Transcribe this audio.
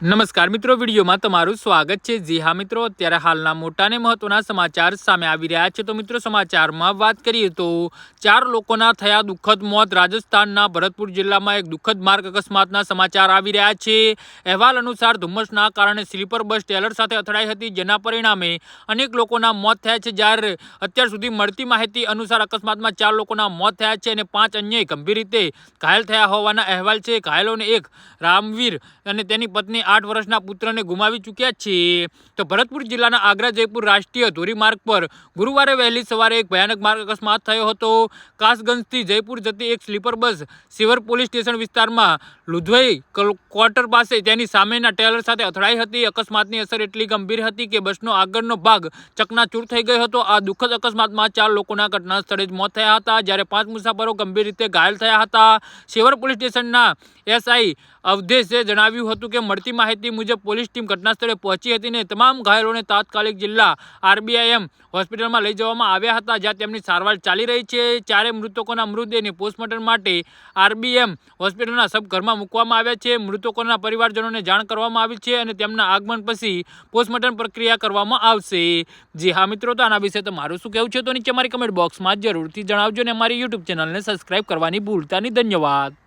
નમસ્કાર મિત્રો, વિડીયોમાં તમારું સ્વાગત છે। જી હા મિત્રો, અત્યારે હાલના મોટા અને મહત્વના સમાચાર સામે આવી રહ્યા છે। તો મિત્રો, સમાચારમાં વાત કરીએ તો 4 લોકોના થયા દુઃખદ મોત। રાજસ્થાનના ભરતપુર જિલ્લામાં એક દુઃખદ માર્ગ અકસ્માતના સમાચાર આવી રહ્યા છે। અહેવાલ અનુસાર ધુમ્મસના કારણે સ્લીપર બસ ટેલર સાથે અથડાઈ હતી, જેના પરિણામે અનેક લોકોના મોત થયા છે। જ્યારે અત્યાર સુધી મળતી માહિતી અનુસાર અકસ્માતમાં 4 લોકોના મોત થયા છે અને 5 અન્ય ગંભીર રીતે ઘાયલ થયા હોવાના અહેવાલ છે। ઘાયલોને એક રામવીર અને તેની પત્ની 8 વર્ષના પુત્રને ગુમાવી ચૂક્યા છે। તો ભરતપુર જિલ્લાના આગ્રા જયપુર રાષ્ટ્રીય ધોરીમાર્ગ પર ગુરુવારે વહેલી સવારે એક ભયાનક માર્ગ અકસ્માત થયો હતો। કાસગંજથી જયપુર જતી એક સ્લીપર બસ સિવર પોલીસ સ્ટેશન વિસ્તારમાં લુધવઈ ક્વાર્ટર પાસે તેની સામેના ટેલર સાથે અથડાઈ હતી। અકસ્માતની અસર એટલી ગંભીર હતી કે બસનો આગળનો ભાગ ચકનાચૂર થઈ ગયો હતો। આ દુઃખદ અકસ્માતમાં 4 લોકોના ઘટના સ્થળે જ મોત થયા હતા, જ્યારે 5 મુસાફરો ગંભીર રીતે ઘાયલ થયા હતા। સિવર પોલીસ સ્ટેશનના એસઆઈ અવધેશે જણાવ્યું હતું કે મળતી માહિતી મુજબ પોલીસ ટીમ ઘટના સ્થળે પહોંચી હતી અને તમામ ઘાયલોને તાત્કાલિક જિલ્લા આરબીઆઈએમ હોસ્પિટલમાં લઈ જવામાં આવ્યા હતા, જ્યાં તેમની સારવાર ચાલી રહી છે। 4 મૃતકોના મૃતદેહને પોસ્ટમોર્ટમ માટે આરબીએમ હોસ્પિટલના સબઘરમાં મૂકવામાં આવ્યા છે। મૃતકોના પરિવારજનોને જાણ કરવામાં આવી છે અને તેમના આગમન પછી પોસ્ટમોર્ટમ પ્રક્રિયા કરવામાં આવશે। જી હા મિત્રો, તો આના વિશે તમારું શું કહેવું છે તો નીચે મારી કમેન્ટ બોક્સમાં જરૂરથી જણાવજો અને અમારી યુટ્યુબ ચેનલને સબસ્ક્રાઈબ કરવાની ભૂલતા નહીં। ધન્યવાદ।